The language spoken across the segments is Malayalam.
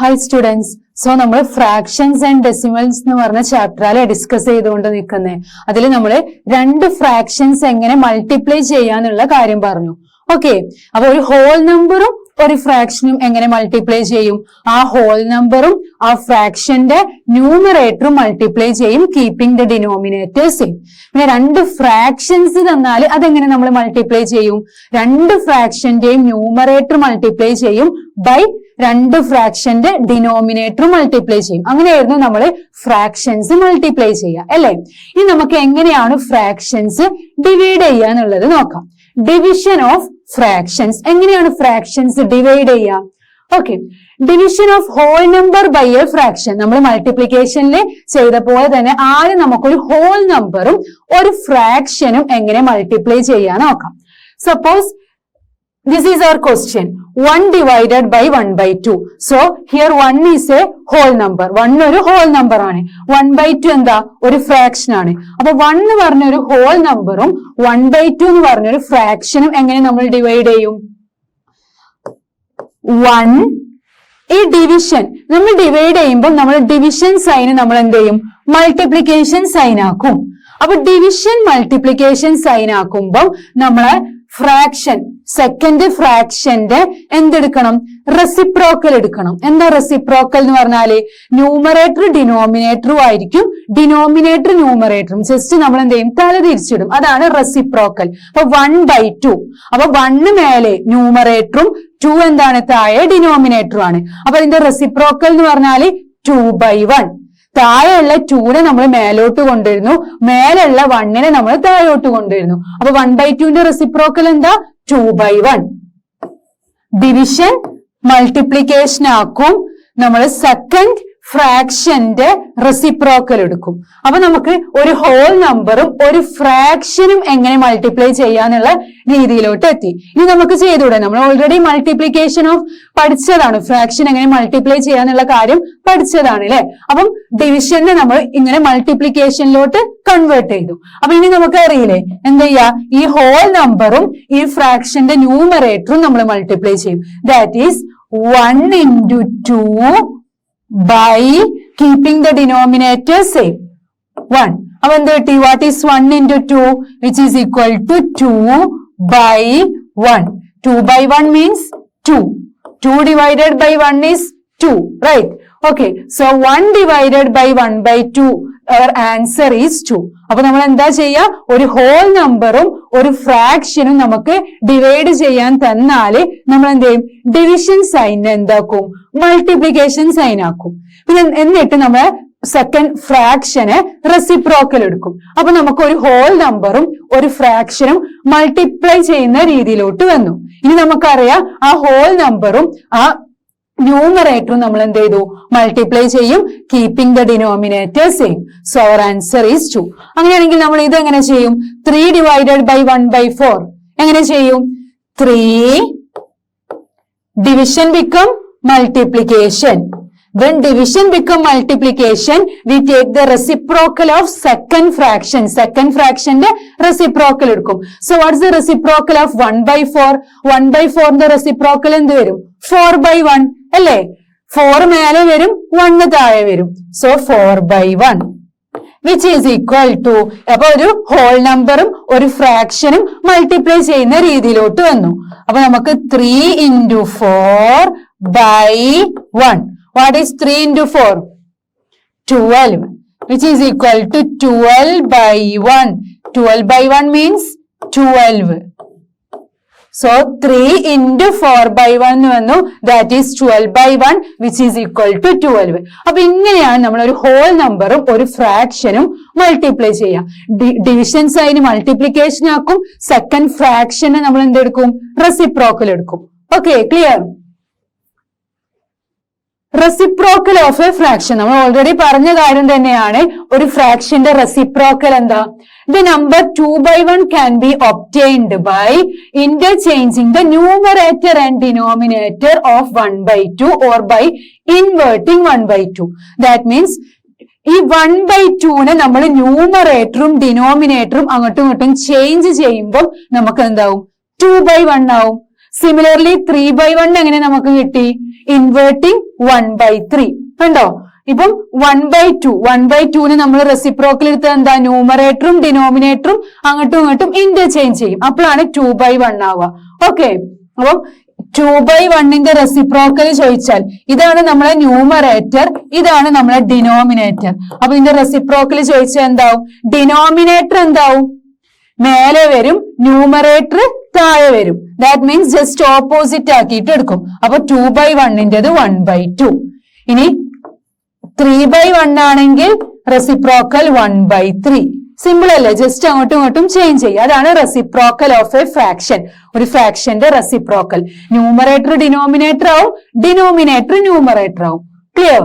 Hi students. So നമ്മൾ ഫ്രാക്ഷൻസ് ആൻഡ് ഡെസിമൽസ് എന്ന് പറഞ്ഞ ചാപ്റ്ററിൽ ഡിസ്കസ് ചെയ്തുകൊണ്ട് നിൽക്കുന്നത്. അതിൽ നമ്മൾ രണ്ട് ഫ്രാക്ഷൻസ് എങ്ങനെ മൾട്ടിപ്ലൈ ചെയ്യാന്നുള്ള കാര്യം പറഞ്ഞു. ഓക്കെ, അപ്പൊ ഒരു ഹോൾ നമ്പറും ഒരു ഫ്രാക്ഷനും എങ്ങനെ മൾട്ടിപ്ലൈ ചെയ്യും? ആ ഹോൾ നമ്പറും ആ ഫ്രാക്ഷന്റെ ന്യൂമറേറ്ററും മൾട്ടിപ്ലൈ ചെയ്യും, കീപ്പിംഗ് ദ ഡിനോമിനേറ്റർ സെയിം. പിന്നെ രണ്ട് ഫ്രാക്ഷൻസ് തന്നാൽ അതെങ്ങനെ നമ്മൾ മൾട്ടിപ്ലൈ ചെയ്യും? രണ്ട് ഫ്രാക്ഷന്റെയും ന്യൂമറേറ്റർ മൾട്ടിപ്ലൈ ചെയ്യും ബൈ രണ്ട് ഫ്രാക്ഷന്റെ ഡിനോമിനേറ്റർ മൾട്ടിപ്ലൈ ചെയ്യും. അങ്ങനെയായിരുന്നു നമ്മൾ ഫ്രാക്ഷൻസ് മൾട്ടിപ്ലൈ ചെയ്യുക, അല്ലെ? ഇനി നമുക്ക് എങ്ങനെയാണ് ഫ്രാക്ഷൻസ് ഡിവൈഡ് ചെയ്യുക എന്നുള്ളത് നോക്കാം. Division of fractions. എങ്ങനെയാണ് ഫ്രാക്ഷൻസ് ഡിവൈഡ് ചെയ്യുക? Okay, division of whole number by a fraction. നമ്മൾ മൾട്ടിപ്ലിക്കേഷനിൽ ചെയ്ത പോലെ തന്നെ ആദ്യം നമുക്കൊരു ഹോൾ നമ്പറും ഒരു ഫ്രാക്ഷനും എങ്ങനെ മൾട്ടിപ്ലൈ ചെയ്യാൻ നോക്കാം. Suppose this is our question, 1 divided by 1 by 2. So here 1 is a whole number. 1 ഒരു whole number ആണ്. 1 by 2 എന്താ? ഒരു fraction ആണ്. അപ്പൊ 1 എന്ന് പറഞ്ഞ ഒരു whole numberഉം 1 by 2 എന്ന് പറഞ്ഞ ഒരു fractionഉം എങ്ങനെ നമ്മൾ ഡിവൈഡ് ചെയ്യും? 1 ഈ ഡിവിഷൻ നമ്മൾ ഡിവൈഡ് ചെയ്യുമ്പോൾ നമ്മൾ ഡിവിഷൻ സൈൻ നമ്മൾ എന്ത് ചെയ്യും? മൾട്ടിപ്ലിക്കേഷൻ സൈൻ ആക്കും. അപ്പൊ ഡിവിഷൻ മൾട്ടിപ്ലിക്കേഷൻ സൈൻ ആക്കുമ്പോൾ നമ്മളെ ഫ്രാക്ഷൻ സെക്കൻഡ് ഫ്രാക്ഷന്റെ എന്തെടുക്കണം? റെസിപ്രോക്കൽ എടുക്കണം. എന്താ റെസിപ്രോക്കൽ എന്ന് പറഞ്ഞാല് ന്യൂമറേറ്റർ ഡിനോമിനേറ്ററും ആയിരിക്കും, ഡിനോമിനേറ്റർ ന്യൂമറേറ്ററും ജസ്റ്റ് നമ്മൾ എന്ത് ചെയ്യും? തല തിരിച്ചിടും. അതാണ് റെസിപ്രോക്കൽ. അപ്പൊ 1 by 2. അപ്പൊ 1 മേലെ ന്യൂമറേറ്ററും 2 എന്താണ്? താഴെ ഡിനോമിനേറ്ററും ആണ്. അപ്പൊ ഇതിന്റെ റെസിപ്രോക്കൽ എന്ന് പറഞ്ഞാല് 2 by 1. താഴെയുള്ള 2നെ നമ്മൾ മേലോട്ട് കൊണ്ടുവരുന്നു, മേലുള്ള 1നെ നമ്മൾ താഴോട്ട് കൊണ്ടുവരുന്നു. അപ്പൊ 1 by 2ന്റെ റെസിപ്രോക്കൽ എന്താ? 2 by 1. ഡിവിഷൻ മൾട്ടിപ്ലിക്കേഷൻ ആക്കും, നമ്മൾ സെക്കൻഡ് ഫ്രാക്ഷന്റെ റെസിപ്രോക്കൽ എടുക്കും. അപ്പൊ നമുക്ക് ഒരു ഹോൾ നമ്പറും ഒരു ഫ്രാക്ഷനും എങ്ങനെ മൾട്ടിപ്ലൈ ചെയ്യാന്നുള്ള രീതിയിലോട്ട് എത്തി. ഇനി നമുക്ക് ചെയ്തുകൂടെ? നമ്മൾ ഓൾറെഡി മൾട്ടിപ്ലിക്കേഷൻ ഓഫ് പഠിച്ചതാണ്, ഫ്രാക്ഷൻ എങ്ങനെ മൾട്ടിപ്ലൈ ചെയ്യാന്നുള്ള കാര്യം പഠിച്ചതാണ്, അല്ലെ? അപ്പം ഡിവിഷനെ നമ്മൾ ഇങ്ങനെ മൾട്ടിപ്ലിക്കേഷനിലോട്ട് കൺവേർട്ട് ചെയ്തു. അപ്പൊ ഇനി നമുക്ക് അറിയില്ലേ എന്ത് ചെയ്യാ? ഈ ഹോൾ നമ്പറും ഈ ഫ്രാക്ഷന്റെ ന്യൂമറേറ്ററും നമ്മൾ മൾട്ടിപ്ലൈ ചെയ്യും. That is 1 into 2 by keeping the denominator same. 1. അപ്പൊ എന്ത് കിട്ടി? What is 1 into 2? Which is equal to 2 by 1. 2 by 1 means 2. 2 divided by 1 is 2, right? Okay. So 1 divided by 1 by 2. Our answer is 2. അപ്പൊ നമ്മൾ എന്താ ചെയ്യാ? ഒരു ഹോൾ നമ്പറും ഒരു ഫ്രാക്ഷനും നമുക്ക് ഡിവൈഡ് ചെയ്യാൻ തന്നാല് നമ്മൾ എന്ത് ചെയ്യും? ഡിവിഷൻ സൈൻ എന്താക്കും? മൾട്ടിപ്ലിക്കേഷൻ സൈൻ ആക്കും. പിന്നെ എന്നിട്ട് നമ്മൾ സെക്കൻഡ് ഫ്രാക്ഷന് റെസിപ്രോക്കൽ എടുക്കും. അപ്പൊ നമുക്ക് ഒരു ഹോൾ നമ്പറും ഒരു ഫ്രാക്ഷനും മൾട്ടിപ്ലൈ ചെയ്യുന്ന രീതിയിലോട്ട് വന്നു. ഇനി നമുക്കറിയാം ആ ഹോൾ നമ്പറും ആ ന്യൂമറേറ്ററും നമ്മൾ എന്ത് ചെയ്തു? മൾട്ടിപ്ലൈ ചെയ്യും, keeping the denominator same. So our answer is 2. അങ്ങനെയാണെങ്കിൽ നമ്മൾ ഇത് എങ്ങനെ ചെയ്യും? 3 divided by 1 by 4 എങ്ങനെ ചെയ്യും? 3 division become multiplication. When division become multiplication, we take the reciprocal of second fraction. Second fraction the reciprocal എടുക്കും. So what's the reciprocal of 1 by 4? 1 by 4 ന്റെ reciprocal എന്ത് വരും? 4 by 1 അല്ലേ? 4 മേലെ വരും, 1 താഴെ വരും. So 4 by 1 which is equal to, അപ്പൊ ഒരു ഹോൾ നമ്പറും ഒരു ഫ്രാക്ഷനും മൾട്ടിപ്ലൈ ചെയ്യുന്ന രീതിയിലോട്ട് വന്നു. അപ്പൊ നമുക്ക് 3 into 4 by 1. What is 3 into 4? 12, which is equal to 12 by 1. 12 by 1 means 12. So 3 into 4 by 1 വന്നു. That is 12 by 1, which is equal to 12. അപ്പൊ ഇങ്ങനെയാണ് നമ്മൾ ഒരു ഹോൾ നമ്പറും ഒരു ഫ്രാക്ഷനും മൾട്ടിപ്ലൈ ചെയ്യാം. ഡിവിഷൻ സൈന് മൾട്ടിപ്ലിക്കേഷൻ ആക്കും, സെക്കൻഡ് ഫ്രാക്ഷന് നമ്മൾ എന്തെടുക്കും? റെസിപ്രോക്കൽ എടുക്കും. Okay, clear? Reciprocal of A fraction നമ്മൾ ഓൾറെഡി പറഞ്ഞ കാര്യം തന്നെയാണ്. ഒരു ഫ്രാക്ഷന്റെ റെസിപ്രോക്കൽ എന്താ? The number 2 by 1 can be obtained by interchanging the numerator and denominator of 1 by 2 or by inverting 1 by 2. That means ഈ 1 by 2നെ നമ്മൾ ന്യൂമറേറ്ററും ഡിനോമിനേറ്ററും അങ്ങോട്ടും ഇങ്ങോട്ടും ചേഞ്ച് ചെയ്യുമ്പോൾ നമുക്ക് എന്താവും? 2 by 1 ആവും. Similarly 3 by 1 എങ്ങനെ നമുക്ക് കിട്ടി? Inverting 1/3 കണ്ടോ. ഇപ്പം 1/2 നമ്മൾ റെസിപ്രോക്കൽ എടുത്ത് എന്താ ന്യൂമറേറ്ററും ഡിനോമിനേറ്ററും അങ്ങോട്ടും ഇങ്ങോട്ടും ഇന്റർചേഞ്ച് ചെയ്യും. അപ്പോഴാണ് 2/1 ആവുക. ഓക്കെ, അപ്പം 2/1ന്റെ റെസിപ്രോക്കൽ ചോദിച്ചാൽ ഇതാണ് നമ്മളെ ന്യൂമറേറ്റർ, ഇതാണ് നമ്മളെ ഡിനോമിനേറ്റർ. അപ്പൊ ഇതിന്റെ റെസിപ്രോക്കൽ ചോദിച്ചാൽ എന്താവും? ഡിനോമിനേറ്റർ എന്താവും? മേലെ വരും, ന്യൂമറേറ്റർ താഴെ വരും. ദാറ്റ് മീൻസ് ജസ്റ്റ് ഓപ്പോസിറ്റ് ആക്കിയിട്ട് എടുക്കും. അപ്പൊ 2/1ന്റേത് 1/2. ഇനി 3/1 ആണെങ്കിൽ റെസിപ്രോക്കൽ 1/3. സിമ്പിൾ അല്ലേ? ജസ്റ്റ് അങ്ങോട്ടും ഇങ്ങോട്ടും ചേഞ്ച് ചെയ്യുക. അതാണ് റെസിപ്രോക്കൽ ഓഫ് എ ഫ്രാക്ഷൻ. ഒരു ഫ്രാക്ഷന്റെ റെസിപ്രോക്കൽ ന്യൂമറേറ്റർ ഡിനോമിനേറ്റർ ആവും, ഡിനോമിനേറ്റർ ന്യൂമറേറ്റർ ആവും. Clear?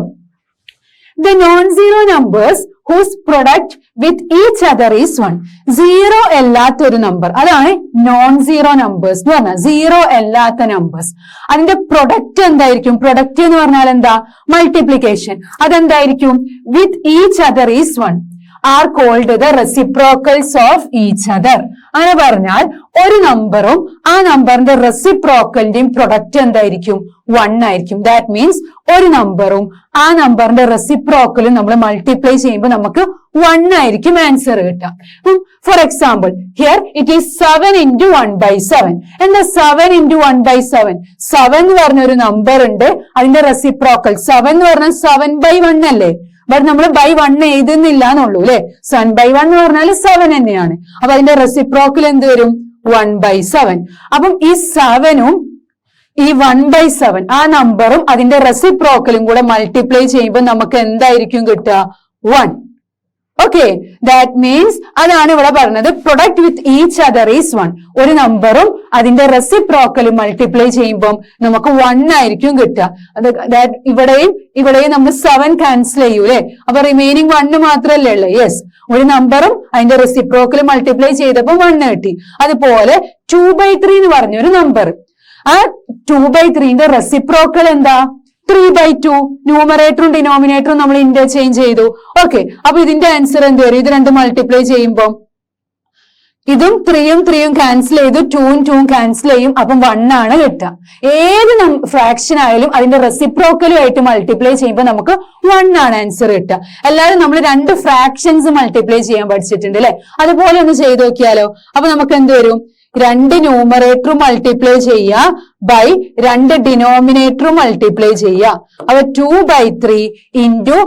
The non-zero numbers whose product with each other is 1. Zero അല്ലാത്തൊരു നമ്പർ, അതാണ് നോൺ സീറോ നമ്പേഴ്സ് എന്ന് പറഞ്ഞാൽ. സീറോ അല്ലാത്ത നമ്പേഴ്സ്, അതിന്റെ പ്രൊഡക്റ്റ് എന്തായിരിക്കും? പ്രൊഡക്റ്റ് എന്ന് പറഞ്ഞാൽ എന്താ? മൾട്ടിപ്ലിക്കേഷൻ. അതെന്തായിരിക്കും? With each other is 1 are called the reciprocals of each other. അങ്ങനെ പറഞ്ഞാൽ ഒരു നമ്പറും ആ നമ്പറിന്റെ റെസിപ്രോക്കലിന്റെയും പ്രൊഡക്റ്റ് എന്തായിരിക്കും? 1 ആയിരിക്കും. ദാറ്റ് മീൻസ് ഒരു നമ്പറും ആ നമ്പറിന്റെ റെസിപ്രോക്കലും നമ്മൾ മൾട്ടിപ്ലൈ ചെയ്യുമ്പോൾ നമുക്ക് 1 ആയിരിക്കും ആൻസർ കിട്ടുക. For example here it is 7 into 1/7. എന്താ 7 into 1/7? 7 എന്ന് പറഞ്ഞ ഒരു നമ്പർ ഉണ്ട്, അതിന്റെ റെസിപ്രോക്കൽ 7 എന്ന് പറഞ്ഞാൽ 7/1 അല്ലേ? ബട്ട് നമ്മൾ by 1 എഴുതുന്നില്ല എന്നുള്ളൂ അല്ലെ. 7/1 എന്ന് പറഞ്ഞാൽ 7 തന്നെയാണ്. അപ്പൊ അതിന്റെ റെസിപ്രോക്കൽ എന്ത് വരും? 1/7. അപ്പം ഈ 7ഉം ഈ 1/7 ആ നമ്പറും അതിന്റെ റെസിപ്രോക്കലും കൂടെ മൾട്ടിപ്ലൈ ചെയ്യുമ്പോൾ നമുക്ക് എന്തായിരിക്കും കിട്ടുക? 1. ഓക്കെ, ദാറ്റ് മീൻസ് അതാണ് ഇവിടെ പറഞ്ഞത് product with each other is 1. ഒരു നമ്പറും അതിന്റെ റെസിപ്രോക്കലും മൾട്ടിപ്ലൈ ചെയ്യുമ്പോൾ നമുക്ക് 1 ആയിരിക്കും കിട്ടുക. ഇവിടെയും നമ്മൾ 7 ക്യാൻസൽ ചെയ്യൂലേ. അപ്പൊ റിമൈനിങ് 1 മാത്രല്ലേ ഉള്ളൂ? യെസ്, ഒരു നമ്പറും അതിന്റെ റെസിപ്രോക്കലും മൾട്ടിപ്ലൈ ചെയ്തപ്പോൾ 1 കിട്ടി. അതുപോലെ 2/3 എന്ന് പറഞ്ഞൊരു നമ്പർ, ആ 2/3ന്റെ റെസിപ്രോക്കൽ എന്താ? 3/2. ന്യൂമറേറ്ററും ഡിനോമിനേറ്ററും നമ്മൾ ഇന്റർചേഞ്ച് ചെയ്തു. ഓക്കെ, അപ്പൊ ഇതിന്റെ ആൻസർ എന്ത് വരും? ഇത് രണ്ടും മൾട്ടിപ്ലൈ ചെയ്യുമ്പോൾ ഇതും 3ഉം ക്യാൻസൽ ചെയ്തു, 2ഉം ക്യാൻസൽ ചെയ്യും, അപ്പം 1 ആണ് കിട്ടുക. ഏത് ഫ്രാക്ഷൻ ആയാലും അതിന്റെ റെസിപ്രോക്കലും ആയിട്ട് മൾട്ടിപ്ലൈ ചെയ്യുമ്പോൾ നമുക്ക് 1 ആണ് ആൻസർ കിട്ടുക. എല്ലാവരും നമ്മൾ 2 ഫ്രാക്ഷൻസ് മൾട്ടിപ്ലൈ ചെയ്യാൻ പഠിച്ചിട്ടുണ്ട് അല്ലെ? അതുപോലെ ഒന്ന് ചെയ്ത് നോക്കിയാലോ? അപ്പൊ നമുക്ക് എന്ത് വരും? 2 ന്യൂമറേറ്ററും മൾട്ടിപ്ലൈ ചെയ്യുക ബൈ 2 ഡിനോമിനേറ്ററും മൾട്ടിപ്ലൈ ചെയ്യുക. അപ്പൊ 2/3 into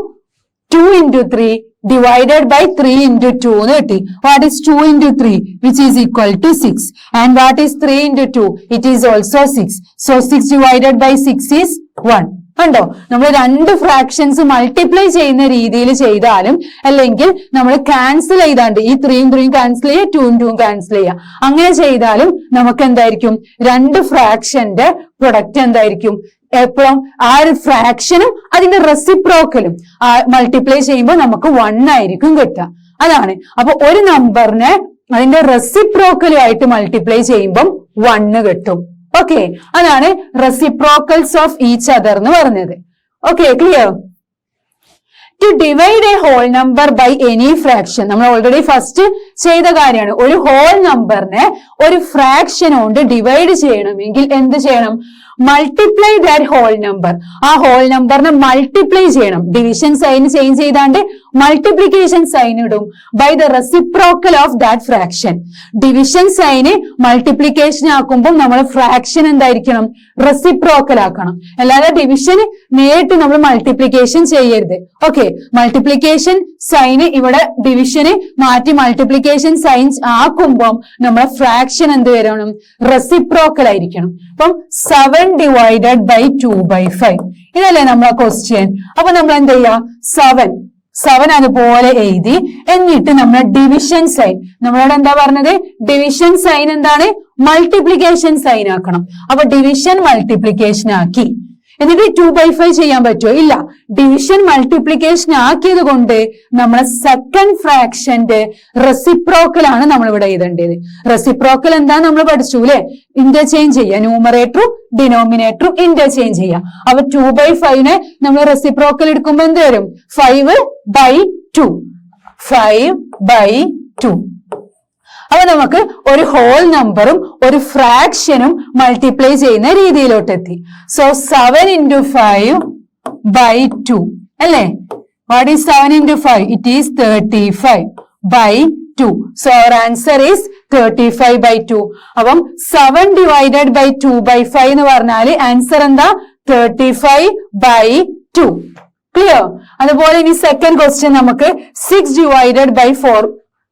2 into 3 divided by 3 into 2 എന്ന് കിട്ടി. What is 2 into 3? Which is equal to 6. And what is 3 into 2? It is also 6. So 6 divided by 6 is 1. കണ്ടോ? നമ്മൾ 2 ഫ്രാക്ഷൻസ് മൾട്ടിപ്ലൈ ചെയ്യുന്ന രീതിയിൽ ചെയ്താലും അല്ലെങ്കിൽ നമ്മൾ ക്യാൻസൽ ചെയ്താണ്ട് ഈ 3ഉം ക്യാൻസൽ ചെയ്യുക, 2ഉം ക്യാൻസൽ ചെയ്യുക, അങ്ങനെ ചെയ്താലും നമുക്ക് എന്തായിരിക്കും? 2 ഫ്രാക്ഷന്റെ പ്രൊഡക്റ്റ് എന്തായിരിക്കും? എപ്പോഴും ആ ഒരു ഫ്രാക്ഷനും അതിന്റെ റെസിപ്രോക്കലും മൾട്ടിപ്ലൈ ചെയ്യുമ്പോൾ നമുക്ക് 1 ആയിരിക്കും കിട്ടുക. അതാണ്. അപ്പൊ ഒരു നമ്പറിനെ അതിന്റെ റെസിപ്രോക്കലുമായിട്ട് മൾട്ടിപ്ലൈ ചെയ്യുമ്പോൾ 1 കിട്ടും. ഓക്കെ, അതാണ് റെസിപ്രോക്കൽസ് ഓഫ് ഈച്ച് അതർ എന്ന് പറഞ്ഞത്. Okay, clear? To divide a whole number by any fraction, നമ്മൾ ഓൾറെഡി ഫസ്റ്റ് ചെയ്ത കാര്യമാണ്. ഒരു ഹോൾ നമ്പറിനെ ഒരു ഫ്രാക്ഷൻ കൊണ്ട് ഡിവൈഡ് ചെയ്യണമെങ്കിൽ എന്ത് ചെയ്യണം? Multiply that whole number. ആ ഹോൾ നമ്പറിനെ മൾട്ടിപ്ലൈ ചെയ്യണം. ഡിവിഷൻ സൈൻ ചേഞ്ച് ചെയ്താണ്ട് മൾട്ടിപ്ലിക്കേഷൻ സൈൻ ഇടും by the reciprocal of that fraction. Division സൈന് മൾട്ടിപ്ലിക്കേഷൻ ആക്കുമ്പോൾ നമ്മൾ ഫ്രാക്ഷൻ എന്തായിരിക്കണം? റെസിപ്രോക്കൽ ആക്കണം. അല്ലാതെ ഡിവിഷന് നേരിട്ട് നമ്മൾ മൾട്ടിപ്ലിക്കേഷൻ ചെയ്യരുത്. ഓക്കെ, മൾട്ടിപ്ലിക്കേഷൻ സൈന് ഇവിടെ ഡിവിഷന് മാറ്റി മൾട്ടിപ്ലിക്കേഷൻ സൈൻ ആക്കുമ്പോൾ നമ്മളെ ഫ്രാക്ഷൻ എന്ത് വരണം? റെസിപ്രോക്കൽ ആയിരിക്കണം. അപ്പം 7 divided by 2/5 ഇതല്ലേ നമ്മളെ ക്വസ്റ്റ്യൻ. അപ്പൊ നമ്മൾ എന്ത് ചെയ്യാ? 7 അതുപോലെ എഴുതി, എന്നിട്ട് നമ്മൾ ഡിവിഷൻ സൈൻ, നമ്മളോട് എന്താ പറഞ്ഞത്? ഡിവിഷൻ സൈൻ എന്താണ്? മൾട്ടിപ്ലിക്കേഷൻ സൈൻ ആക്കണം. അപ്പൊ ഡിവിഷൻ മൾട്ടിപ്ലിക്കേഷൻ ആക്കി. എന്നിട്ട് 2/5 ചെയ്യാൻ പറ്റുമോ? ഇല്ല. ഡിവിഷൻ മൾട്ടിപ്ലിക്കേഷൻ ആക്കിയത് കൊണ്ട് നമ്മളെ സെക്കൻഡ് ഫ്രാക്ഷന്റെ റെസിപ്രോക്കൽ ആണ് നമ്മൾ ഇവിടെ എഴുതേണ്ടത്. റെസിപ്രോക്കൽ എന്താ നമ്മൾ പഠിച്ചു അല്ലെ? ഇന്റർചേഞ്ച് ചെയ്യുക, ന്യൂമറേറ്ററും ഡിനോമിനേറ്ററും ഇന്റർചേഞ്ച് ചെയ്യുക. അപ്പൊ 2/5നെ നമ്മൾ റെസിപ്രോക്കൽ എടുക്കുമ്പോൾ എന്ത് വരും? 5/2. 5/2. അപ്പൊ നമുക്ക് ഒരു ഹോൾ നമ്പറും ഒരു ഫ്രാക്ഷനും മൾട്ടിപ്ലൈ ചെയ്യുന്ന രീതിയിലോട്ട് എത്തി. സോ 7 into 5 by 2 അല്ലേ? What is 7 into 5? It is 35 by 2. So our answer is 35 by 2. അപ്പം 7 divided by 2 by 5 എന്ന് പറഞ്ഞാല് ആൻസർ എന്താ? 35 by 2. ക്ലിയർ? അതുപോലെ ഇനി സെക്കൻഡ് ക്വസ്റ്റ്യൻ നമുക്ക് 6 divided by 4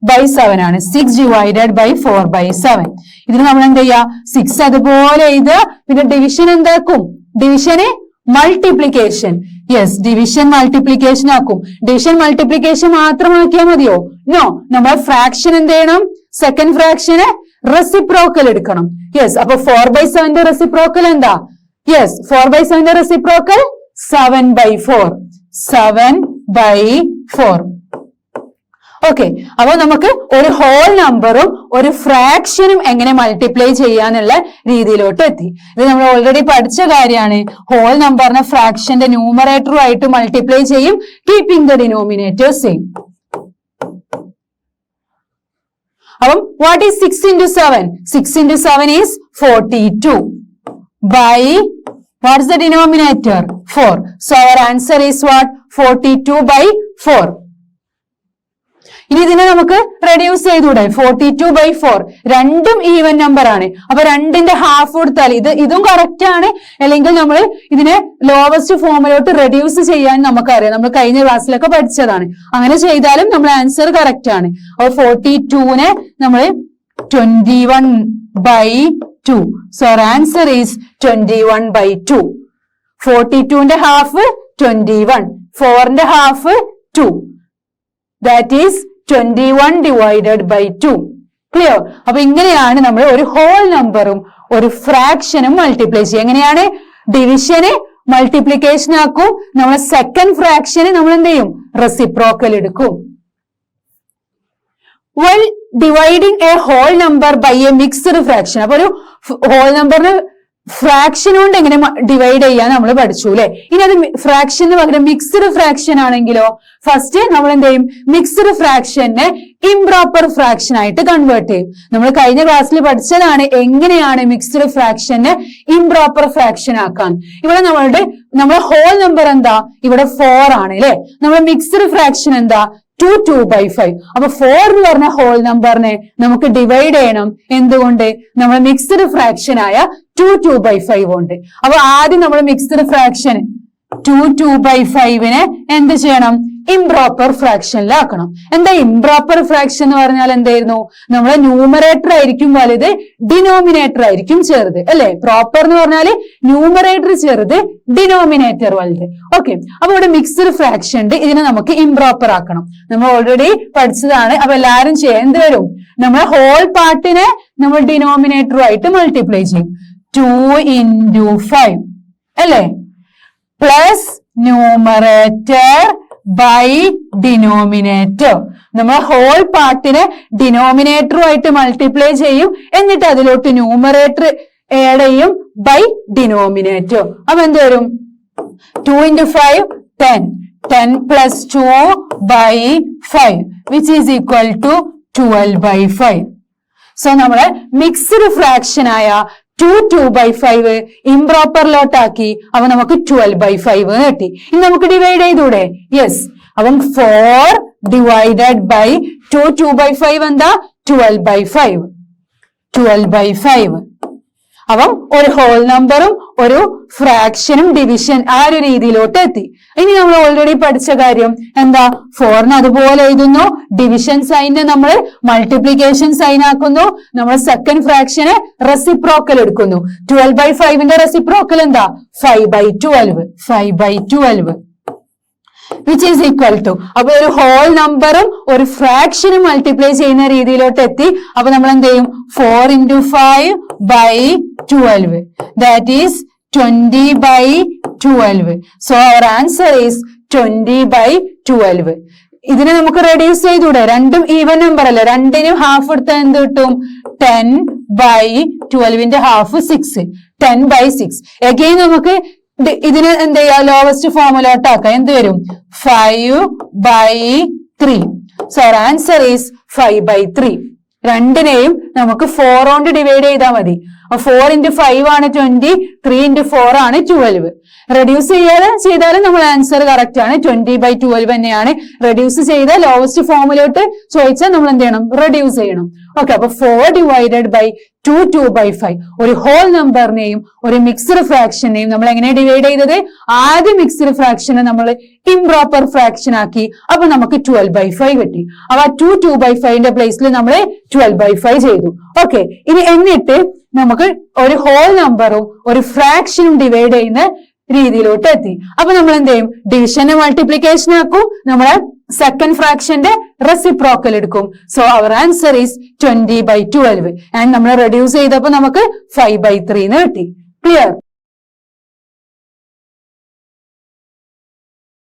by 7 ആണ്. 6 divided by 4 by 7. ഇതിന് നമ്മൾ എന്ത് ചെയ്യാ? 6 അതുപോലെ ഇത് പിന്നെ ഡിവിഷൻ എന്താക്കും? ഡിവിഷന് മൾട്ടിപ്ലിക്കേഷൻ. യെസ്, ഡിവിഷൻ മൾട്ടിപ്ലിക്കേഷൻ ആക്കും. ഡിവിഷൻ മൾട്ടിപ്ലിക്കേഷൻ മാത്രമാക്കിയാൽ മതിയോ? നോ, നമ്മൾ ഫ്രാക്ഷൻ എന്ത് ചെയ്യണം? സെക്കൻഡ് ഫ്രാക്ഷന് റെസിപ്രോക്കൽ എടുക്കണം. യെസ്, അപ്പൊ 4 by 7ന്റെ റെസിപ്രോക്കൽ എന്താ? യെസ്, 4 by 7ന്റെ റെസിപ്രോക്കൽ 7 by 4. 7 by 4. ഓക്കെ, അപ്പൊ നമുക്ക് ഒരു ഹോൾ നമ്പറും ഒരു ഫ്രാക്ഷനും എങ്ങനെ മൾട്ടിപ്ലൈ ചെയ്യാന്നുള്ള രീതിയിലോട്ട് എത്തി. ഇത് നമ്മൾ ഓൾറെഡി പഠിച്ച കാര്യമാണ്. ഹോൾ നമ്പറിനെ ഫ്രാക്ഷന്റെ ന്യൂമറേറ്ററും ആയിട്ട് മൾട്ടിപ്ലൈ ചെയ്യും, കീപ്പിംഗ് ദ ഡിനോമിനേറ്റർ സെയിം. അപ്പം what is 6 into 7? 6 into 7 is 42 by what is the denominator? 4. So our answer is what? 42 by 4. ഇനി ഇതിനെ നമുക്ക് റെഡ്യൂസ് ചെയ്തൂടെ? 42 by 4 രണ്ടും ഈവൻ നമ്പർ ആണ്. അപ്പൊ 2ന്റെ ഹാഫ് കൊടുത്താൽ ഇതും കറക്റ്റ് ആണ്. അല്ലെങ്കിൽ നമ്മൾ ഇതിനെ ലോവസ്റ്റ് ഫോമിലോട്ട് റെഡ്യൂസ് ചെയ്യാൻ നമുക്കറിയാം, നമ്മൾ കഴിഞ്ഞ ക്ലാസ്സിലൊക്കെ പഠിച്ചതാണ്. അങ്ങനെ ചെയ്താലും നമ്മൾ ആൻസർ കറക്റ്റ് ആണ്. അപ്പൊ 42നെ നമ്മൾ 21 by 2. So our answer is 21 by 2. 42ന്റെ ഹാഫ് 21, 4ന്റെ half 2. That is 21 divided by 2. Clear? അപ്പൊ ഇങ്ങനെയാണ് നമ്മൾ ഒരു ഹോൾ നമ്പറും ഒരു ഫ്രാക്ഷനും മൾട്ടിപ്ലൈ ചെയ്യുക. എങ്ങനെയാണ്? ഡിവിഷന് മൾട്ടിപ്ലിക്കേഷൻ ആക്കും, നമ്മൾ സെക്കൻഡ് ഫ്രാക്ഷന് നമ്മൾ എന്ത് ചെയ്യും? റെസിപ്രോക്കൽ എടുക്കും. While dividing a whole number by a mixed fraction. അപ്പൊ ഒരു ഹോൾ നമ്പറിന് ഫ്രാക്ഷൻ കൊണ്ട് എങ്ങനെ ഡിവൈഡ് ചെയ്യാൻ നമ്മൾ പഠിച്ചു അല്ലെ? ഇനി അത് ഫ്രാക്ഷന് പകരം മിക്സ്ഡ് ഫ്രാക്ഷൻ ആണെങ്കിലോ ഫസ്റ്റ് നമ്മൾ എന്ത് ചെയ്യും? മിക്സ്ഡ് ഫ്രാക്ഷനെ ഇംപ്രോപ്പർ ഫ്രാക്ഷൻ ആയിട്ട് കൺവേർട്ട് ചെയ്യും. നമ്മൾ കഴിഞ്ഞ ക്ലാസ്സിൽ പഠിച്ചതാണ് എങ്ങനെയാണ് മിക്സ്ഡ് ഫ്രാക്ഷനെ ഇംപ്രോപ്പർ ഫ്രാക്ഷൻ ആക്കാൻ. ഇവിടെ നമ്മുടെ ഹോൾ നമ്പർ എന്താ? ഇവിടെ 4 ആണ് അല്ലെ? നമ്മുടെ മിക്സ്ഡ് ഫ്രാക്ഷൻ എന്താ? 2 by 5. അപ്പൊ 4 എന്ന് പറഞ്ഞ ഹോൾ നമ്പറിനെ നമുക്ക് ഡിവൈഡ് ചെയ്യണം. എന്തുകൊണ്ട്? നമ്മൾ മിക്സ്ഡ് ഫ്രാക്ഷൻ ആയ 2 by 5 ഉണ്ട്. അപ്പൊ ആദ്യം നമ്മൾ മിക്സ്ഡ് ഫ്രാക്ഷൻ 2 by 5നെ എന്ത് ചെയ്യണം? ഇംപ്രോപ്പർ ഫ്രാക്ഷനിലാക്കണം. എന്താ ഇംപ്രോപ്പർ ഫ്രാക്ഷൻ എന്ന് പറഞ്ഞാൽ എന്തായിരുന്നു? നമ്മളെ ന്യൂമറേറ്റർ ആയിരിക്കും വലുത്, ഡിനോമിനേറ്റർ ആയിരിക്കും ചെറുത് അല്ലെ? പ്രോപ്പർ എന്ന് പറഞ്ഞാല് ന്യൂമറേറ്റർ ചെറുത്, ഡിനോമിനേറ്റർ വലുത്. ഓക്കെ, അപ്പൊ ഇവിടെ മിക്സ്ഡ് ഫ്രാക്ഷൻ ഉണ്ട്, ഇതിനെ നമുക്ക് ഇംപ്രോപ്പർ ആക്കണം. നമ്മൾ ഓൾറെഡി പഠിച്ചതാണ്. അപ്പൊ എല്ലാരും ചെയ്യാം. എന്ത് വരും? നമ്മളെ ഹോൾ പാർട്ടിനെ നമ്മൾ ഡിനോമിനേറ്ററുമായിട്ട് മൾട്ടിപ്ലൈ ചെയ്യും. 2 into 5 അല്ലെ? Plus numerator by denominator. നമ്മൾ ഹോൾ പാർട്ടിനെ ഡിനോമിനേറ്ററുമായിട്ട് മൾട്ടിപ്ലൈ ചെയ്യും, എന്നിട്ട് അതിലോട്ട് ന്യൂമറേറ്റർ ആഡ് ചെയ്യും ബൈ ഡിനോമിനേറ്റർ. അപ്പൊ എന്ത് വരും? 2 into 5 10. 10 plus 2 by 5 which is equal to 12 by 5. So നമ്മളെ മിക്സ്ഡ് ഫ്രാക്ഷൻ ആയ 2 by 5 ഇംപ്രോപ്പറിലോട്ടാക്കി. അപ്പൊ നമുക്ക് 12 by 5 കിട്ടി. ഇനി നമുക്ക് ഡിവൈഡ് ചെയ്തൂടെ? യെസ്. അപ്പം 4 divided by 2 by 5 എന്താ? 12 by 5. 12 by 5. അപ്പം ഒരു ഹോൾ നമ്പറും ഒരു ഫ്രാക്ഷനും ഡിവിഷൻ ആ ഒരു രീതിയിലോട്ട് എത്തി. ഇനി നമ്മൾ ഓൾറെഡി പഠിച്ച കാര്യം എന്താ? 4ന് അതുപോലെ എഴുതുന്നു, ഡിവിഷൻ സൈനെ നമ്മൾ മൾട്ടിപ്ലിക്കേഷൻ സൈൻ ആക്കുന്നു, നമ്മൾ സെക്കൻഡ് ഫ്രാക്ഷന് റെസിപ്രോക്കൽ എടുക്കുന്നു. 12 by 5ന്റെ റെസിപ്രോക്കൽ എന്താ? 5 by 12. 5 by 12 which is equal to. അപ്പൊ ഒരു ഹോൾ നമ്പറും ഒരു ഫ്രാക്ഷനും മൾട്ടിപ്ലൈ ചെയ്യുന്ന രീതിയിലോട്ട് എത്തി. അപ്പൊ നമ്മൾ എന്ത് ചെയ്യും? 4 into 5 by 12. That is 20 by 12. So our answer is 20 by 12. ഇതിനെ നമുക്ക് റെഡ്യൂസ് ചെയ്തൂടെ? രണ്ടും ഈവൻ നമ്പർ അല്ലേ? രണ്ടിനും ഹാഫ് എടുത്താൽ എന്ത് കിട്ടും? 10 by 12ന്റെ ഹാഫ് 6. 10 by 6. അഗെയിൻ നമുക്ക് ഇതിന് എന്ത് ചെയ്യാം? ലോവസ്റ്റ് ഫോമിലോട്ടാക്കാം. എന്ത് വരും? 5 by 3. So our answer is 5 by 3. രണ്ടിനെയും നമുക്ക് 4 കൊണ്ട് ഡിവൈഡ് ചെയ്താൽ മതി. 4 into 5 ആണ് 20, 3 into 4 ആണ് 12. റെഡ്യൂസ് ചെയ്താലും നമ്മൾ ആൻസർ കറക്റ്റ് ആണ്. 20/12 തന്നെയാണ്. റെഡ്യൂസ് ചെയ്ത ലോവസ്റ്റ് ഫോമിലോട്ട് ചോദിച്ചാൽ നമ്മൾ എന്ത് ചെയ്യണം? റെഡ്യൂസ് ചെയ്യണം. ഓക്കെ, അപ്പൊ 4 divided by 2, 2/5. ഒരു ഹോൾ നമ്പറിനെയും ഒരു മിക്സ്ഡ് ഫ്രാക്ഷനെയും നമ്മൾ എങ്ങനെ ഡിവൈഡ് ചെയ്തത്? ആദ്യം മിക്സ്ഡ് ഫ്രാക്ഷനെ നമ്മൾ ഇംപ്രോപ്പർ ഫ്രാക്ഷൻ ആക്കി. അപ്പൊ നമുക്ക് 12/5 കിട്ടി. അപ്പൊ 2, 2/5ന്റെ പ്ലേസിൽ നമ്മൾ 12/5 ചെയ്തു. ഓക്കെ, ഇനി എന്നിട്ട് നമുക്ക് ഒരു ഹോൾ നമ്പറും ഒരു ഫ്രാക്ഷനും ഡിവൈഡ് ചെയ്യുന്ന രീതിയിലോട്ട് എത്തി. അപ്പൊ നമ്മൾ എന്ത് ചെയ്യും? ഡിവിഷനെ മൾട്ടിപ്ലിക്കേഷൻ ആക്കും, നമ്മളെ സെക്കൻഡ് ഫ്രാക്ഷന്റെ റെസിപ്രോക്കൽ എടുക്കും. So our answer is 20/12. And നമ്മൾ റെഡ്യൂസ് ചെയ്തപ്പോ നമുക്ക് 5/3 കിട്ടി. ക്ലിയർ?